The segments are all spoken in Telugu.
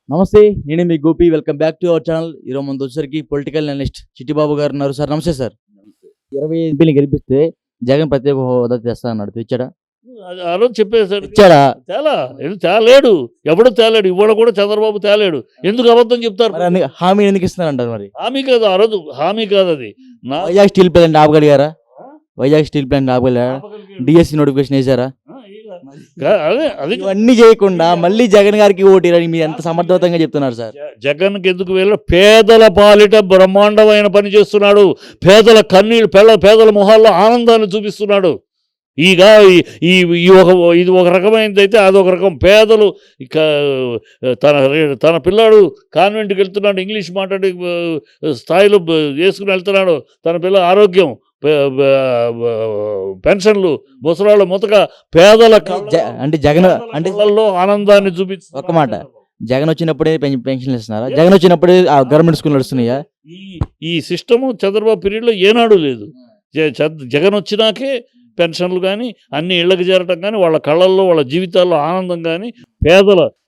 నమస్తే, నేను మీ Gopi. Welcome back to our channel. ఈరోజు మన వచ్చేసరికి పొలిటికల్ అనలిస్ట్ చిట్టిబాబు గారు ఉన్నారు. సార్ నమస్తే సార్. 20 ఎంపీలు గెలిపిస్తే జగన్ ప్రత్యేక హోదా తెస్తా అన్నాడు, తెచ్చాడా? ఆ రోజు చెప్పేశాడు. తెచ్చాడా? తేలేడు, ఎవడు తేలేడు. ఇవాళ కూడా చంద్రబాబు తేలేడు. ఎందుకు అబద్ధం చెప్తారు? మరి హామీ ఎందుకు ఇస్తున్నారంటారు? మరి హామీ కాదు, ఆ రోజు హామీ కాదు అది. వైజాగ్ స్టీల్ ప్లాంట్ ఆపగలిగారా? వైజాగ్ స్టీల్ ప్లాంట్ ఆపగలిగారా? డిఎస్సి నోటిఫికేషన్ వేసారా? అది ఇవన్నీ చేయకుండా మళ్ళీ జగన్ గారికి ఓటీరని మీరు ఎంత సమర్థవంతంగా చెప్తున్నారు సార్. జగన్కి ఎందుకు వెళ్ళి ఇది పాలిట బ్రహ్మాండమైన పని చేస్తున్నాడు. పేదల కన్నీళ్ళు, పేదల మొహాల్లో ఆనందాన్ని చూపిస్తున్నాడు. ఇది ఒక రకమైనది అయితే అదొక రకం. పేదలు తన పిల్లాడు కాన్వెంట్కి వెళ్తున్నాడు, ఇంగ్లీష్ మాట్లాడే స్థాయిలో వేసుకుని వెళ్తున్నాడు. తన పిల్ల ఆరోగ్యం, పెన్షన్లు, ముసలాళ్ళ ముతక పేదల అంటే జగన్ అంటే ఆనందాన్ని చూపిస్తుంది. ఒక మాట, జగన్ వచ్చినప్పుడే పెన్షన్లు ఇస్తున్నారా? జగన్ వచ్చినప్పుడే గవర్నమెంట్ స్కూల్ నడుస్తున్నాయా? ఈ సిస్టము చంద్రబాబు పీరియడ్లో ఏనాడు లేదు. జగన్ వచ్చినాకే పెన్షన్లు కానీ అన్ని ఇళ్లకు చేరటం కానీ, వాళ్ళ కళ్ళల్లో వాళ్ళ జీవితాల్లో ఆనందం కానీ.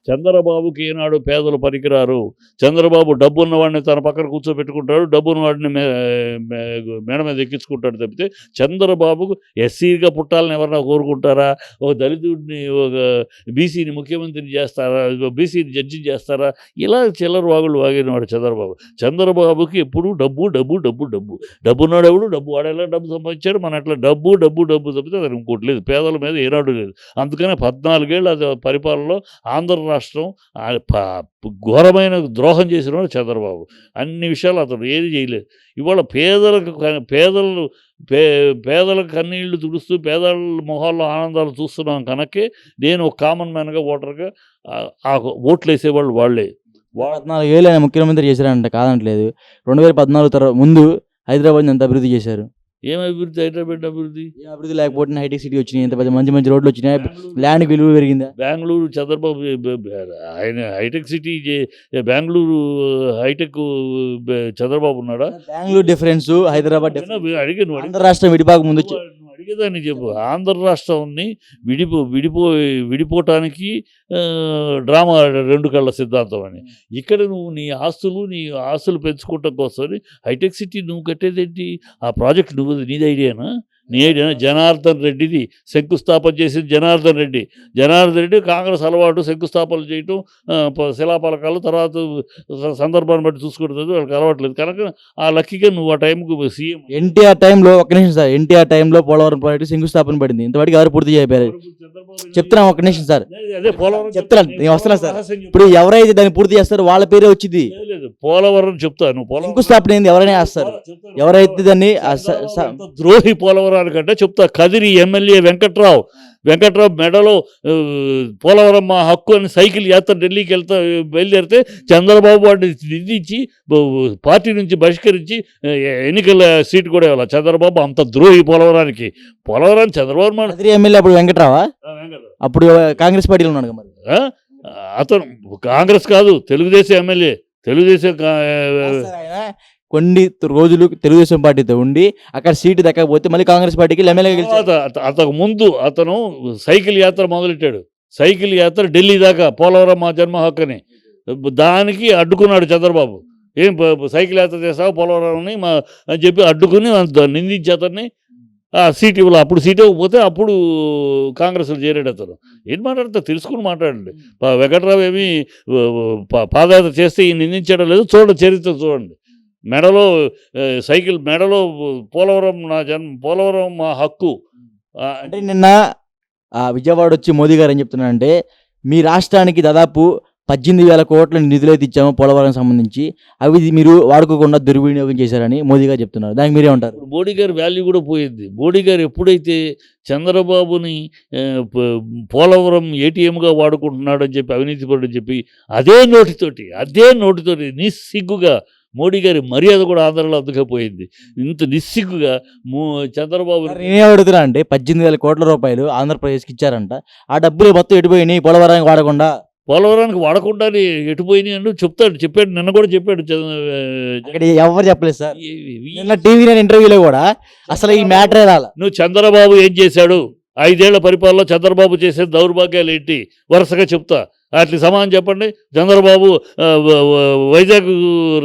చంద్రబాబుకి ఏనాడు పేదలు పనికిరారు. చంద్రబాబు డబ్బున్న వాడిని తన పక్కన కూర్చోబెట్టుకుంటాడు, డబ్బున్న వాడిని మేడ మీద ఎక్కించుకుంటాడు తప్పితే చంద్రబాబుకు ఎస్సీగా పుట్టాలని ఎవరన్నా కోరుకుంటారా? ఒక దళితుడిని, ఒక బీసీని ముఖ్యమంత్రిని చేస్తారా? బీసీని జడ్జి చేస్తారా? ఇలా చిల్లర వాగులు వాగినవాడు చంద్రబాబు. చంద్రబాబుకి ఎప్పుడు డబ్బు డబ్బు డబ్బు డబ్బు డబ్బున్నాడు. ఎవడు డబ్బు వాడేలా డబ్బు సంపాదించాడు. మన అట్లా డబ్బు డబ్బు డబ్బు తప్పితే అది ఇంకోటి లేదు. పేదల మీద ఏనాడు లేదు. అందుకనే 14 ఏళ్ళ పరిపాలనలో ఆంధ్ర రాష్ట్రం ఘోరమైన ద్రోహం చేసిన చంద్రబాబు. అన్ని విషయాలు అతను ఏది చేయలేదు. ఇవాళ పేదల కన్నీళ్లు తుడుస్తూ పేదల మొహాల్లో ఆనందాలు చూస్తున్నాం కనుకే నేను ఒక కామన్ మ్యాన్గా ఓటర్గా ఆ ఓట్లు వేసేవాళ్ళు వాళ్ళే. 14 ఏళ్ళు ఆయన ముఖ్యమంత్రి చేశారంట, కాదంటలేదు. 2014 తర్వాత ముందు హైదరాబాద్ ఎంత అభివృద్ధి చేశారు? ఏం అభివృద్ధి? హైదరాబాద్ అభివృద్ధి అభివృద్ధి లేకపోతే హైటెక్ సిటీ వచ్చినాయి, ఎంత మంచి మంచి రోడ్లు వచ్చినాయి, ల్యాండ్ విలువ పెరిగిందా? బెంగళూరు చంద్రబాబు ఆయన hi tech city, Bengaluru hi tech Chandrababu ఉన్నాడా? బెంగళూరు డిఫరెన్స్, హైదరాబాద్ అడిగాను. ఆంధ్ర రాష్ట్రం విడిపాక ముందు అడిగేదాన్ని చెప్పు. ఆంధ్ర రాష్ట్రాన్ని విడిపోవటానికి డ్రామా 2 కళ్ళ సిద్ధాంతం అని. ఇక్కడ నువ్వు నీ ఆస్తులు పెంచుకోవటం కోసం హైటెక్ సిటీ నువ్వు కట్టేదేంటి? ఆ ప్రాజెక్ట్ నీది ఐడియానా? నీ ఐడియానా? జనార్దన్ రెడ్డిది శంకుస్థాపన చేసింది జనార్దన్ రెడ్డి. కాంగ్రెస్ అలవాటు శంకుస్థాపనలు చేయటం, శిలాపలకాలు తర్వాత సందర్భాన్ని బట్టి చూసుకుంటుంది. వాళ్ళకి అలవాట్లేదు కనుక ఆ లక్కీగా నువ్వు ఆ టైంకు సీఎం. ఎన్టీఆర్ టైంలో, ఒక్క నిమిషం సార్, ఎన్టీఆర్ టైంలో పోలవరం ప్రాజెక్టు శంకుస్థాపన పడింది. ఇంతవరకు ఎవరు పూర్తి చేయలేరు. చెప్తున్నాం, ఒక్క నిమిషం సార్, చెప్తున్నాను, నేను వస్తున్నా సార్. ఇప్పుడు ఎవరైతే దాన్ని పూర్తి చేస్తారో వాళ్ళ పేరే వచ్చింది. పోలవరం చెప్తాను. శంకుస్థాపన ఏంది ఎవరైనా వేస్తారు. ఎవరైతే దాన్ని ద్రోహి పోలవరం కంటే చెప్తా. కదిరి ఎమ్మెల్యే వెంకట్రావు మెడలో పోలవరం మా హక్కు అని సైకిల్ యాత్ర ఢిల్లీకి బయలుదేరితే చంద్రబాబు వాడిని నిందించి పార్టీ నుంచి బహిష్కరించి ఎన్నికల సీటు కూడా ఇవ్వాలి. చంద్రబాబు అంత ద్రోహి పోలవరానికి. చంద్రబాబు కదిరి ఎమ్మెల్యే అప్పుడు వెంకట్రావా? అప్పుడు కాంగ్రెస్ పార్టీలో ఉన్నాడు మరి. అతను కాంగ్రెస్ కాదు, తెలుగుదేశం ఎమ్మెల్యే. కొన్ని రోజులు తెలుగుదేశం పార్టీతో ఉండి అక్కడ సీటు దక్కకపోతే మళ్ళీ కాంగ్రెస్ పార్టీకి ఎమ్మెల్యేగా గెలిచాడు. అంతకు ముందు అతను సైకిల్ యాత్ర మొదలెట్టాడు. సైకిల్ యాత్ర ఢిల్లీ దాకా, పోలవరం మా జన్మ హక్కు అని. దానికి అడ్డుకున్నాడు చంద్రబాబు. ఏం సైకిల్ యాత్ర చేస్తావు పోలవరం అని చెప్పి అడ్డుకుని నిందించి అతన్ని ఆ సీట్ ఇవ్వాలి. అప్పుడు సీట్ ఇవ్వకపోతే అప్పుడు కాంగ్రెస్లో చేరాడు అతను. ఏం మాట్లాడతా తెలుసుకుని మాట్లాడండి. వెంకట్రావు ఏమి పాదయాత్ర చేస్తే ఈ నిందించడం లేదు. చరిత్ర చూడండి. మెడలో పోలవరం మా హక్కు. అంటే నిన్న విజయవాడ వచ్చి మోదీ గారు ఏం చెప్తున్నారంటే, మీ రాష్ట్రానికి దాదాపు 18,000 కోట్ల నిధులైతే ఇచ్చాము పోలవరం సంబంధించి, అవి మీరు వాడుకోకుండా దుర్వినియోగం చేశారని మోదీ గారు చెప్తున్నారు. దానికి మీరే ఉంటారు? మోడీ గారి వాల్యూ కూడా పోయింది. మోడీ గారు ఎప్పుడైతే చంద్రబాబుని పోలవరం ఏటీఎంగా వాడుకుంటున్నాడు అని చెప్పి, అవినీతిపరుడు అని చెప్పి అదే నోటితోటి నిస్సిగ్గుగా మోడీ గారి మర్యాద కూడా ఆంధ్రలో అందుకపోయింది. ఇంత నిస్సిగ్గుగా చంద్రబాబు. నేనే అడుగుతున్నా అంటే 18,000 కోట్ల రూపాయలు ఆంధ్రప్రదేశ్కి ఇచ్చారంట. ఆ డబ్బులు మొత్తం ఎటుపోయినాయి? పోలవరానికి వాడకుండానే ఎటుపోయినాయి అని చెప్పాడు. నిన్న కూడా చెప్పాడు. ఎవరు చెప్పలేదు సార్. నిన్న టీవీ ఇంటర్వ్యూలో కూడా అసలు ఈ మ్యాటరే రాలా. నువ్వు చంద్రబాబు ఏం చేశాడు? 5 ఏళ్ల పరిపాలనలో చంద్రబాబు చేసే దౌర్భాగ్యాలు ఏంటి వరుసగా చెప్తా. వాటికి సమానం చెప్పండి. చంద్రబాబు వైజాగ్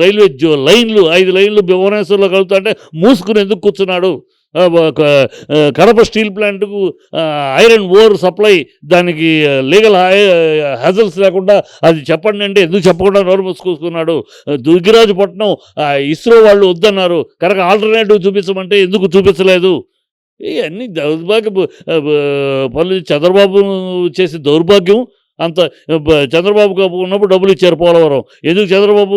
రైల్వే లైన్లు 5 లైన్లు భువనేశ్వర్లో కలుగుతుంటే మూసుకుని ఎందుకు కూర్చున్నాడు? కడప స్టీల్ ప్లాంట్కు ఐరన్ ఓర్ సప్లై దానికి లీగల్ హ్యాజల్స్ లేకుండా అది చెప్పండి అంటే ఎందుకు చెప్పకుండా నోరు మూసుకొస్తున్నాడు? దుర్గిరాజుపట్నం ఇస్రో వాళ్ళు వద్దన్నారు కనుక ఆల్టర్నేటివ్ చూపించమంటే ఎందుకు చూపించలేదు? ఇవన్నీ దౌర్భాగ్య పనులు. చంద్రబాబు చేసే దౌర్భాగ్యం అంత. చంద్రబాబు ఉన్నప్పుడు డబ్బులు ఇచ్చారు పోలవరం. ఎందుకు చంద్రబాబు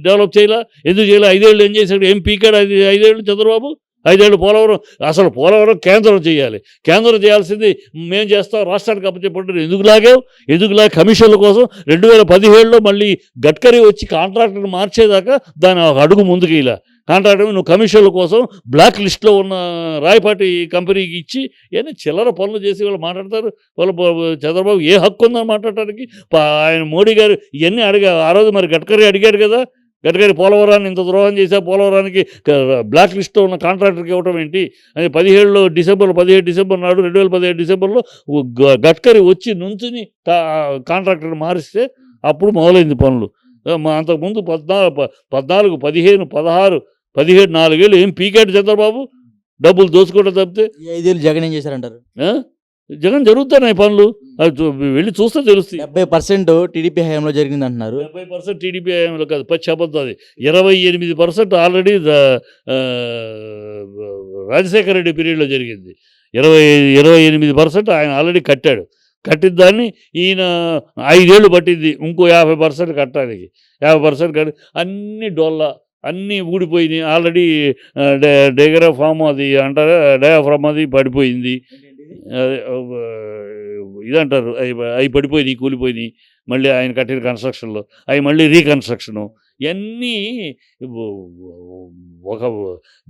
డెవలప్ చేయాల? ఎందుకు చేయాలి? 5 ఏళ్ళు ఏం చేశాడు? ఏం పీకాడు 5 ఏళ్ళు చంద్రబాబు? 5 ఏళ్ళు పోలవరం. అసలు పోలవరం కేంద్రం చేయాలి. కేంద్రం చేయాల్సింది మేము చేస్తాం, రాష్ట్రానికి అప్పచెప్పండి. ఎందుకు లాగే కమిషన్ల కోసం 2017లో మళ్ళీ గడ్కరీ వచ్చి కాంట్రాక్టర్ని మార్చేదాకా దాని అడుగు ముందుకు ఇలా కాంట్రాక్టర్ నువ్వు కమిషన్ల కోసం బ్లాక్ లిస్ట్లో ఉన్న రాయపాటి కంపెనీకి ఇచ్చి ఇవన్నీ చిల్లర పనులు చేసి వాళ్ళు మాట్లాడతారు. వాళ్ళు చంద్రబాబు ఏ హక్కు ఉందని మాట్లాడటానికి? ఆయన మోడీ గారు ఇవన్నీ ఆ రోజు మరి గడ్కరీ అడిగారు కదా. గడ్కరీ పోలవరాన్ని ఇంత ద్రోహం చేశా, పోలవరానికి బ్లాక్ లిస్ట్లో ఉన్న కాంట్రాక్టర్కి ఇవ్వటం ఏంటి అని 17 డిసెంబర్ నాడు 2017 డిసెంబర్లో గడ్కరీ వచ్చి నుంచుని కాంట్రాక్టర్ని మారిస్తే అప్పుడు మొదలైంది పనులు. అంతకుముందు 14, 15, 16, 17 4 ఏళ్ళు ఏం పీకాడు చంద్రబాబు? డబ్బులు దోచుకోవడం తప్పితే. 5 ఏళ్ళు జగన్ ఏం చేశారంటారు? జగన్ జరుగుతున్నాయి పనులు, అది వెళ్ళి చూస్తే తెలుస్తుంది. 70% టీడీపీ హయాంలో జరిగింది అంటున్నారు. 70% టీడీపీ హయాంలో కాదు, పచ్చి అబద్ధం అది. 28% ఆల్రెడీ రాజశేఖర రెడ్డి పీరియడ్లో జరిగింది. 28% ఆయన ఆల్రెడీ కట్టాడు. కట్టిన దాన్ని ఈయన 5 ఏళ్ళు పట్టింది ఇంకో 50% కట్టడానికి. 50% కట్టి అన్ని డొల్ల అన్నీ ఊడిపోయినాయి. ఆల్రెడీ డయాఫ్రామ్ అది అంటారా, డయాఫ్రామ్ అది పడిపోయింది. ఇదంటారు అవి పడిపోయినాయి, కూలిపోయినాయి. మళ్ళీ ఆయన కట్టిన కన్స్ట్రక్షన్లో అవి మళ్ళీ రీకన్స్ట్రక్షను. ఇవన్నీ ఒక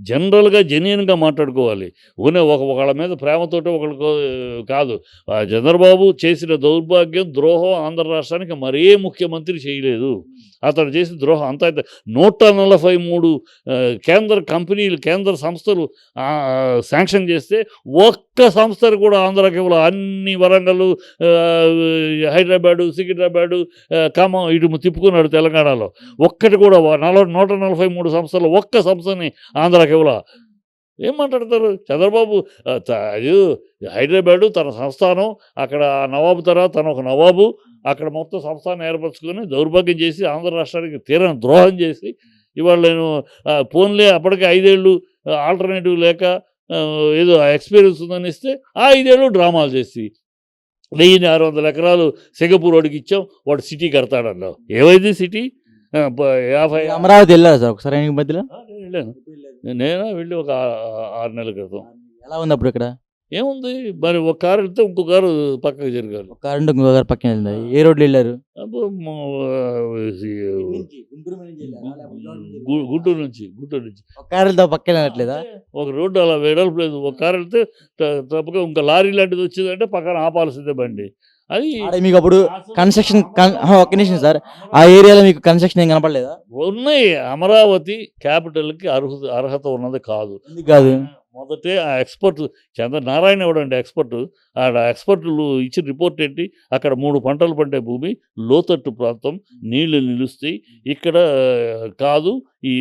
జనరల్గా జెన్యున్గా మాట్లాడుకోవాలి. ఒకళ్ళ మీద ప్రేమతోటి ఒకళ్ళకు కాదు. చంద్రబాబు చేసిన దౌర్భాగ్యం, ద్రోహం ఆంధ్ర రాష్ట్రానికి మరే ముఖ్యమంత్రి చేయలేదు. అతను చేసిన ద్రోహం అంతా 143 కేంద్ర కంపెనీలు, కేంద్ర సంస్థలు శాంక్షన్ చేస్తే ఒక్క సంస్థలు కూడా ఆంధ్రాకి ఇవ్వాలి. అన్ని వరంగల్, హైదరాబాదు, సికింద్రాబాదు, ఖమ్మం ఇటు తిప్పుకున్నాడు తెలంగాణలో. ఒక్కటి కూడా 143 సంస్థలు ఒక్క సంస్థని ఆంధ్రాకి ఇవ్వాల. ఏం మాట్లాడతారు చంద్రబాబు? హైదరాబాదు తన సంస్థానం, అక్కడ నవాబు తన ఒక నవాబు, అక్కడ మొత్తం సంస్థానం ఏర్పరచుకొని దౌర్భాగ్యం చేసి ఆంధ్ర రాష్ట్రానికి తీరని ద్రోహం చేసి ఇవాళ నేను ఫోన్లే అప్పటికే 5 ఏళ్ళు ఆల్టర్నేటివ్ లేక ఏదో ఎక్స్పీరియన్స్ ఉందని ఇస్తే ఆ 5 ఏళ్ళు డ్రామాలు చేసి 1600 ఎకరాలు సింగపూర్ వాడికి ఇచ్చాం, వాడు సిటీ కడతాడన్నావు. ఏమైంది సిటీ? 50 అమరావతి వెళ్ళారు సార్ ఒకసారి ఆయన మధ్యలో? వెళ్ళాను నేను, వెళ్ళి ఒక 6 నెలల క్రితం. ఎలా ఉంది అప్పుడు ఇక్కడ? ఏముంది మరి, ఒక కారు వెళ్తే ఇంకో కారు పక్కకు జరగాలి. ఒక కారు ఇంకో కారు పక్కన వెళ్ళింది. ఏ రోడ్లు వెళ్ళారు? గుంటూరు నుంచి ఒక కారు వెళ్తే పక్కన వెళ్ళట్లేదా? ఒక రోడ్డు అలా వెడల్పు లేదు. ఒక కారు వెళ్తే తప్పక ఇంకా లారీ లాంటిది వచ్చిందంటే పక్కన ఆపాల్సిందే బండి. అది మీకు అప్పుడు కన్స్ట్రక్షన్ ఒక్క నిమిషం సార్, ఆ ఏరియాలో మీకు కన్స్ట్రక్షన్ ఏం కనపడలేదా? ఉన్నాయి. అమరావతి క్యాపిటల్కి అర్హత ఉన్నది కాదు. మొదటే ఆ ఎక్స్పర్ట్ నారాయణ ఎవడండి ఎక్స్పర్ట్? ఆ ఎక్స్పర్ట్లు ఇచ్చిన రిపోర్ట్ ఏంటి? అక్కడ 3 పంటలు పండే భూమి, లోతట్టు ప్రాంతం, నీళ్లు నిలుస్తాయి, ఇక్కడ కాదు, ఈ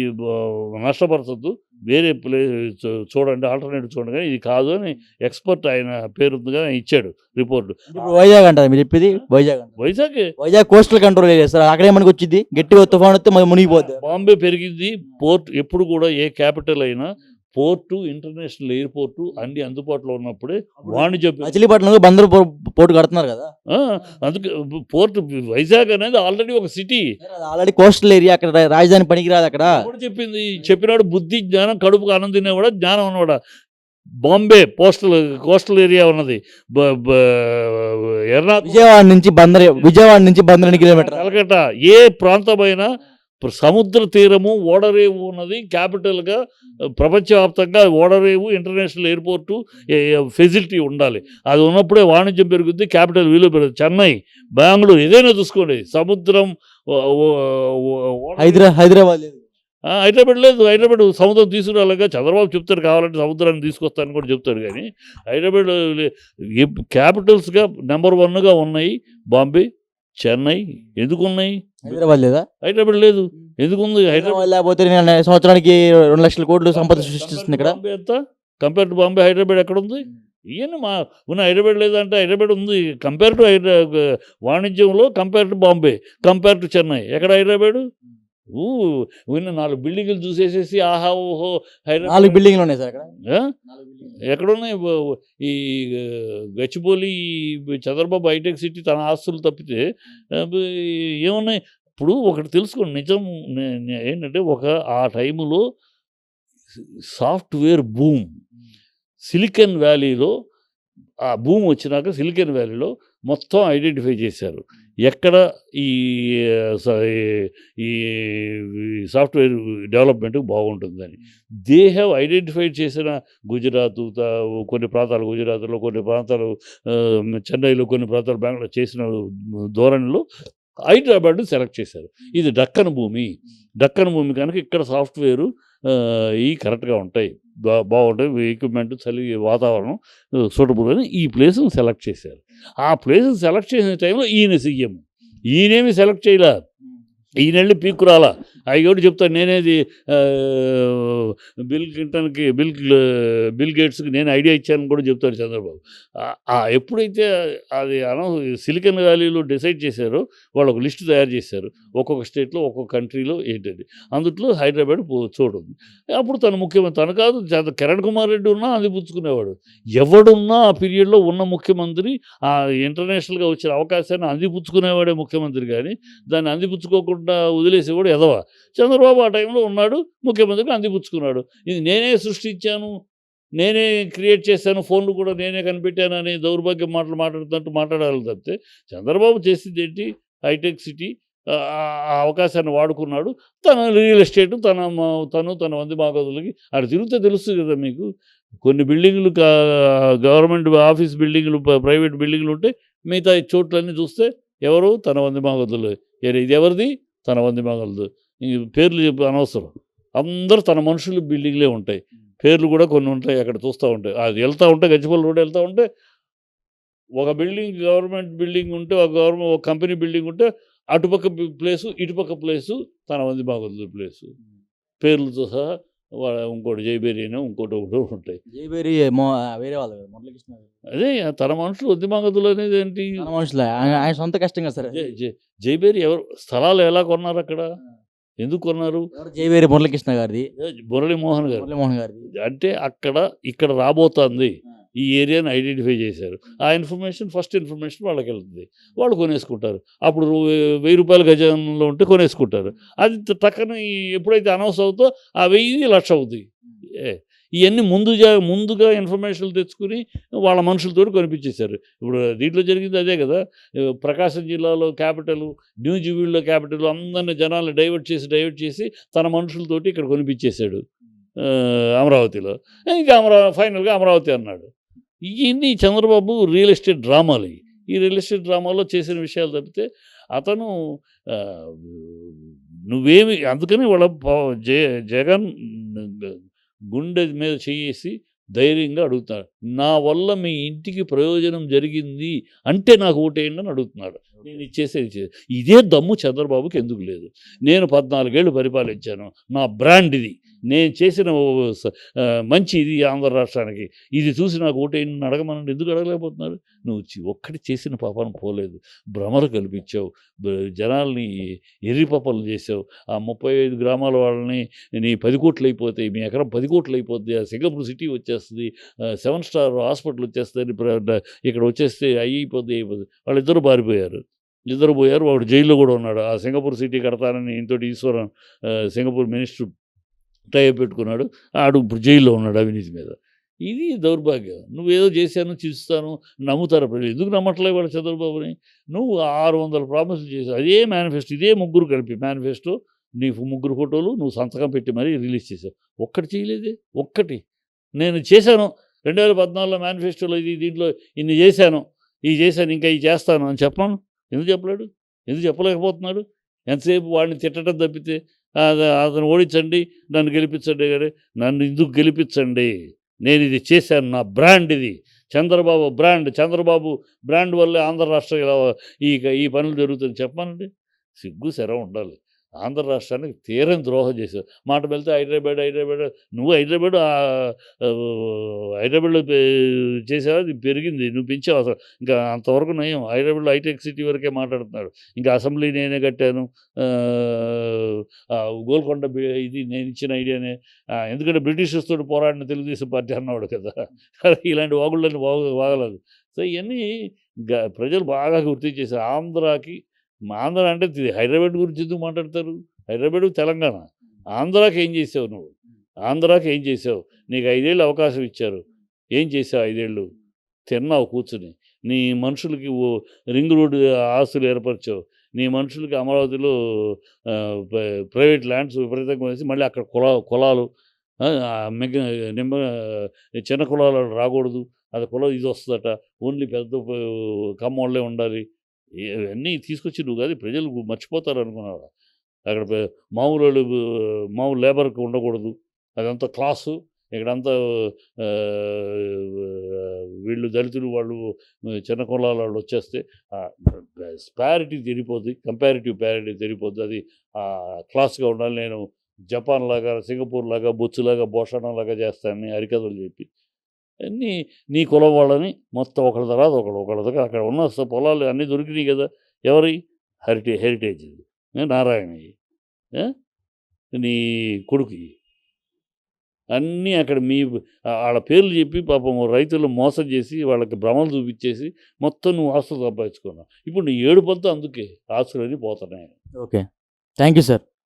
నష్టపరచద్దు, వేరే ప్లేస్ చూడండి, ఆల్టర్నేటివ్ చూడండి, ఇది కాదు అని ఎక్స్పర్ట్ ఆయన పేరుగా ఇచ్చాడు రిపోర్టు. వైజాగ్ అంటారు మీరు చెప్పేది? Vizag coastal control area sir. అక్కడే మనకి వచ్చింది గట్టిగా తుఫాన్ వస్తే మునిగిపోద్ది. బాంబే పెరిగింది. పోర్ట్ ఎప్పుడు కూడా ఏ క్యాపిటల్ అయినా పోర్టు, ఇంటర్నేషనల్ ఎయిర్పోర్టు అన్ని అందుబాటులో ఉన్నప్పుడే వాణిజ్య. మచిలీపట్నంలో బందరు పోర్టు కడుతున్నారు కదా, అందుకే పోర్టు. వైజాగ్ అనేది ఆల్రెడీ ఒక సిటీ, ఆల్రెడీ కోస్టల్ ఏరియా, అక్కడ రాజధాని పనికిరాదు. అక్కడ చెప్పినాడు బుద్ధి జ్ఞానం కడుపుకు ఆనందం తినేవాడా, జ్ఞానం అన్నవాడా. బాంబే కోస్టల్ ఏరియా ఉన్నది. విజయవాడ నుంచి బందర్ ఎన్ని కిలోమీటర్? కలకట్ట ఏ ప్రాంతమైనా సముద్ర తీరము, ఓడరేవు ఉన్నది. క్యాపిటల్గా ప్రపంచవ్యాప్తంగా ఓడరేవు, ఇంటర్నేషనల్ ఎయిర్పోర్టు ఫెసిలిటీ ఉండాలి. అది ఉన్నప్పుడే వాణిజ్యం పెరుగుద్ది, క్యాపిటల్ విలువ పెరుగుతుంది. చెన్నై, బెంగళూరు ఏదైనా చూసుకోండి, సముద్రం. హైదరాబాద్ హైదరాబాద్ లేదు, హైదరాబాద్ సముద్రం తీసుకురాలేగా. చంద్రబాబు చెప్తాడు కావాలంటే సముద్రాన్ని తీసుకొస్తానని కూడా చెప్తాడు, కానీ హైదరాబాద్ క్యాపిటల్స్గా నెంబర్ 1గా ఉన్నాయి బాంబే, చెన్నై. ఎందుకు ఉన్నాయి? హైదరాబాద్ లేదా? హైదరాబాద్ లేదు. ఎందుకుంది హైదరాబాద్? హైదరాబాద్ లేకపోతే నేను సంవత్సరానికి 2 లక్షల కోట్లు సంపద సృష్టిస్తుంది ఇక్కడ. బాంబే ఎంత? కంపేర్ టు బాంబే హైదరాబాద్ ఎక్కడ ఉంది? ఈయన ఉన్న హైదరాబాద్ లేదంటే హైదరాబాద్ ఉంది. కంపేర్ టు వాణిజ్యంలో compare to Bombay, compare to Chennai. ఎక్కడ హైదరాబాద్? ఉన్న 4 బిల్డింగులు చూసేసేసి ఆహా ఓహో 4 హైదరాబాద్ బిల్డింగ్లు ఉన్నాయి సార్ అక్కడ. ఆ? ఎక్కడున్నాయి? ఈ గచ్చిబౌలి చంద్రబాబు హైటెక్ సిటీ తన ఆస్తులు తప్పితే ఏమున్నాయి? ఇప్పుడు ఒకటి తెలుసుకోండి, నిజం ఏంటంటే ఆ టైములో సాఫ్ట్వేర్ బూమ్, సిలికాన్ వ్యాలీలో ఆ భూమి వచ్చినాక సిలికాన్ వ్యాలీలో మొత్తం ఐడెంటిఫై చేశారు ఎక్కడ ఈ ఈ సాఫ్ట్వేర్ డెవలప్మెంట్ బాగుంటుందని. దే హ్యావ్ ఐడెంటిఫైడ్ చేసిన గుజరాత్, కొన్ని ప్రాంతాలు గుజరాత్లో, కొన్ని ప్రాంతాలు చెన్నైలో, కొన్ని ప్రాంతాలు బెంగళూరు చేసిన ధోరణిలో హైదరాబాద్ సెలెక్ట్ చేశారు. ఇది డక్కన్ భూమి. డక్కన్ భూమి కనుక ఇక్కడ సాఫ్ట్వేరు కరెక్ట్గా ఉంటాయి, బాగుంటాయి, ఎక్విప్మెంట్, చలి వాతావరణం సూటబుల్ అని ఈ ప్లేస్ని సెలెక్ట్ చేశారు. ఆ ప్లేస్ని సెలెక్ట్ చేసిన టైంలో ఈయన సీఎం. ఈయనేమి సెలెక్ట్ చేయలే, ఈయన వెళ్ళి పీక్కురాలా. అవి చెప్తాను, నేనేది బిల్ గేట్స్కి నేను ఐడియా ఇచ్చానని కూడా చెప్తారు చంద్రబాబు. ఎప్పుడైతే అది సిలికాన్ వ్యాలీలో డిసైడ్ చేశారో వాళ్ళు ఒక లిస్ట్ తయారు చేశారు, ఒక్కొక్క స్టేట్లో ఒక్కొక్క కంట్రీలో ఏంటది. అందులో హైదరాబాద్ చూడండి. అప్పుడు తను ముఖ్యమంత్రి తను కాదు, కిరణ్ కుమార్ రెడ్డి ఉన్నా అందిపుచ్చుకునేవాడు. ఎవడున్నా ఆ పీరియడ్లో ఉన్న ముఖ్యమంత్రి ఆ ఇంటర్నేషనల్గా వచ్చిన అవకాశాన్ని అందిపుచ్చుకునేవాడే ముఖ్యమంత్రి, కానీ దాన్ని అందిపుచ్చుకోకుండా వదిలేసేవాడు ఎదవ. చంద్రబాబు ఆ టైంలో ఉన్నాడు, ముఖ్యమంత్రిగా అందిపుచ్చుకున్నాడు. ఇది నేనే సృష్టించాను, నేనే క్రియేట్ చేశాను, ఫోన్లు కూడా నేనే కనిపెట్టాను అని దౌర్భాగ్యం మాట్లాడుతున్నట్టు మాట్లాడాలి తప్పితే చంద్రబాబు చేసింది ఏంటి? హైటెక్ సిటీ ఆ అవకాశాన్ని వాడుకున్నాడు. తన రియల్ ఎస్టేట్ తన వంది మాగదులకి అక్కడ తిరిగితే తెలుస్తుంది కదా మీకు. కొన్ని బిల్డింగులు గవర్నమెంట్ ఆఫీస్ బిల్డింగులు, ప్రైవేట్ బిల్డింగులు ఉంటే మిగతా చోట్లన్నీ చూస్తే ఎవరు? తన వంది మాగదులు. ఇది ఎవరిది? తన వంది మాగలదు. పేర్లు చెప్పి అనవసరం. అందరూ తన మనుషులు బిల్డింగ్లే ఉంటాయి, పేర్లు కూడా కొన్ని ఉంటాయి అక్కడ చూస్తూ ఉంటాయి. అది వెళ్తూ ఉంటే గచ్చిబౌలి రోడ్ వెళ్తూ ఉంటే ఒక బిల్డింగ్ గవర్నమెంట్ బిల్డింగ్ ఉంటే, ఒక కంపెనీ బిల్డింగ్ ఉంటే అటుపక్క ప్లేసు ఇటుపక్క ప్లేసు తన వంది మాగలదు ప్లేసు, పేర్లతో సహా. ఇంకోటి జైబేరియనో ఇంకోటి ఒకటి ఉంటాయి. జైబేరి వేరే వాళ్ళు మురళీకృష్ణ. అదే తన మనుషులు వంది మాగదులు అనేది ఏంటి? తన మనుషులు ఆయన సొంత కష్టం కదా సార్. జైబేరి ఎవరు? స్థలాలు ఎలా కొన్నారు అక్కడ? ఎందుకు కొన్నారు? జైబేరి మురళీకృష్ణ గారిది, మురళీమోహన్ గారిది. అంటే ఇక్కడ రాబోతుంది, ఈ ఏరియాని ఐడెంటిఫై చేశారు. ఆ ఫస్ట్ ఇన్ఫర్మేషన్ వాళ్ళకి వెళ్తుంది, వాళ్ళు కొనేసుకుంటారు. అప్పుడు 1000 రూపాయల గజంలో ఉంటే కొనేసుకుంటారు. అది టక్కన ఎప్పుడైతే అనౌన్స్ అవుతుందో ఆ 1000 లక్ష అవుతుంది. ఇవన్నీ ముందుగా ఇన్ఫర్మేషన్లు తెచ్చుకుని వాళ్ళ మనుషులతో కొనిపించేశారు. ఇప్పుడు దీంట్లో జరిగింది అదే కదా. ప్రకాశం జిల్లాలో క్యాపిటల్, న్యూ జూబిలీలో క్యాపిటల్, అందరినీ జనాలను డైవర్ట్ చేసి తన మనుషులతోటి ఇక్కడ కొనిపించేశాడు అమరావతిలో. ఇంకా ఫైనల్గా అమరావతి అన్నాడు. ఇవన్నీ చంద్రబాబు రియల్ ఎస్టేట్ డ్రామాలు. ఈ రియల్ ఎస్టేట్ డ్రామాలో చేసిన విషయాలు తప్పితే అతను నువ్వేమి. అందుకని వాళ్ళ జగన్ గుండె మీద చేసి ధైర్యంగా అడుగుతాడు, నా వల్ల మీ ఇంటికి ప్రయోజనం జరిగింది అంటే నాకు ఓటేయండి అని అడుగుతున్నాడు. నేను ఇచ్చేసేది ఇదే దమ్ము చంద్రబాబుకి ఎందుకు లేదు? నేను 14 ఏళ్ళు పరిపాలించాను, నా బ్రాండ్ ఇది, నేను చేసిన మంచి ఇది ఆంధ్ర రాష్ట్రానికి, ఇది చూసి నాకు ఓటేయండి అడగమనండి. ఎందుకు అడగలేకపోతున్నారు? నువ్వు ఒక్కటి చేసిన పాపాను పోలేదు, భ్రమలు కల్పించావు, జనాల్ని ఎర్రిపప్పలు చేసావు. ఆ 35 గ్రామాల వాళ్ళని నీ 10 కోట్లు అయిపోతాయి, మీ ఎకరం 10 కోట్లు అయిపోద్ది, ఆ సింగపూర్ సిటీ వచ్చేస్తుంది, 7 స్టార్ హాస్పిటల్ వచ్చేస్తుంది, ఇక్కడ వచ్చేస్తే అయిపోద్ది. వాళ్ళిద్దరూ పారిపోయారు. వాడు జైల్లో కూడా ఉన్నాడు. ఆ సింగపూర్ సిటీ కడతానని ఇంతటి ఈశ్వరం సింగపూర్ మినిస్టర్ టై పెట్టుకున్నాడు, ఆడు ఇప్పుడు జైల్లో ఉన్నాడు అవినీతి మీద. ఇది దౌర్భాగ్యం. నువ్వేదో చేశాను చూస్తాను నమ్ముతారు ప్రజలు. ఎందుకు నమ్మట్లేదు వాడు చంద్రబాబుని? నువ్వు 600 ప్రామిసులు చేశావు. అదే మేనిఫెస్టో, ఇదే ముగ్గురు కలిపి మేనిఫెస్టో, నీ 3 ఫోటోలు నువ్వు సంతకం పెట్టి మరీ రిలీజ్ చేసావు. ఒక్కటి చేయలేదే. ఒక్కటి నేను చేశాను 2014లో మేనిఫెస్టోలో, దీంట్లో ఇన్ని చేశాను, ఇంకా ఇవి చేస్తాను అని చెప్పాను. ఎందుకు చెప్పలేడు? ఎందుకు చెప్పలేకపోతున్నాడు? ఎంతసేపు వాడిని తిట్టడం తప్పితే అతను ఓడించండి, నన్ను గెలిపించండి కానీ నన్ను ఎందుకు గెలిపించండి, నేను ఇది చేశాను, నా బ్రాండ్ ఇది, చంద్రబాబు బ్రాండ్, చంద్రబాబు బ్రాండ్ వల్లే ఆంధ్ర రాష్ట్రం ఇలా ఈ పనులు జరుగుతుంది చెప్పానండి. సిగ్గు శరం ఉండాలి. ఆంధ్ర రాష్ట్రానికి తీరని ద్రోహం చేశావు. మాట వెళ్తే హైదరాబాద్ నువ్వు హైదరాబాద్ హైదరాబాద్లో చేసావా, అది పెరిగింది, నువ్వు పెంచావు అసలు. ఇంకా అంతవరకు నయం. హైదరాబాద్లో హైటెక్ సిటీ వరకే మాట్లాడుతున్నాడు. ఇంకా అసెంబ్లీ నేనే కట్టాను, గోల్కొండ ఇది నేను ఇచ్చిన ఐడియానే, ఎందుకంటే బ్రిటిషర్స్ తోటి పోరాడిన తెలుగుదేశం పార్టీ అన్నవాడు కదా. ఇలాంటి వాగుళ్ళని వాగలేదు. సో ఇవన్నీ ప్రజలు బాగా గుర్తించేశారు. ఆంధ్ర అంటే హైదరాబాద్ గురించి ఎందుకు మాట్లాడతారు? హైదరాబాద్ తెలంగాణ. ఆంధ్రాకి ఏం చేసావు నువ్వు? ఆంధ్రాకి ఏం చేసావు? నీకు 5 ఏళ్ళు అవకాశం ఇచ్చారు. ఏం చేసావు 5 ఏళ్ళు? తిన్నావు కూర్చుని. నీ మనుషులకి రింగ్ రోడ్డు ఆస్తులు ఏర్పరిచావు. నీ మనుషులకి అమరావతిలో ప్రైవేట్ ల్యాండ్స్ విపరీతంగా వేసి మళ్ళీ అక్కడ కులాలు చిన్న కులాలు రాకూడదు, అది కులం ఇది వస్తుందట, ఓన్లీ పెద్ద కమ్మోళ్ళే ఉండాలి. ఇవన్నీ తీసుకొచ్చి నువ్వు కాదు ప్రజలు మర్చిపోతారు అనుకున్నావు. అక్కడ మామూలు లేబర్కి ఉండకూడదు, అదంతా క్లాసు. ఇక్కడంతా వీళ్ళు దళితులు, వాళ్ళు చిన్న కులాల వాళ్ళు వచ్చేస్తే ప్యారిటీ తెరిపోద్ది, కంపారిటివ్ ప్యారిటీ తెరిపోద్ది. అది క్లాస్గా ఉండాలి. నేను జపాన్ లాగా, సింగపూర్ లాగా, బొచ్చులాగా, భూషణం లాగా చేస్తానని హరికథలు చెప్పి అన్నీ నీ కులం వాళ్ళని మొత్తం ఒకళ్ళ తర్వాత ఒకళ్ళ దగ్గర అక్కడ ఉన్న పొలాలు అన్నీ దొరికినాయి కదా. ఎవరి హెరిటేజ్ నారాయణయ్య, నీ కొడుకు, అన్నీ అక్కడ వాళ్ళ పేర్లు చెప్పి పాపం రైతులు మోసం చేసి వాళ్ళకి భ్రమలు చూపించేసి మొత్తం నువ్వు ఆస్తులు సంపాదించుకున్నావు. ఇప్పుడు నీ ఏడుపంతా అందుకే ఆస్తులన్నీ పోతున్నాయి. Okay, thank you sir.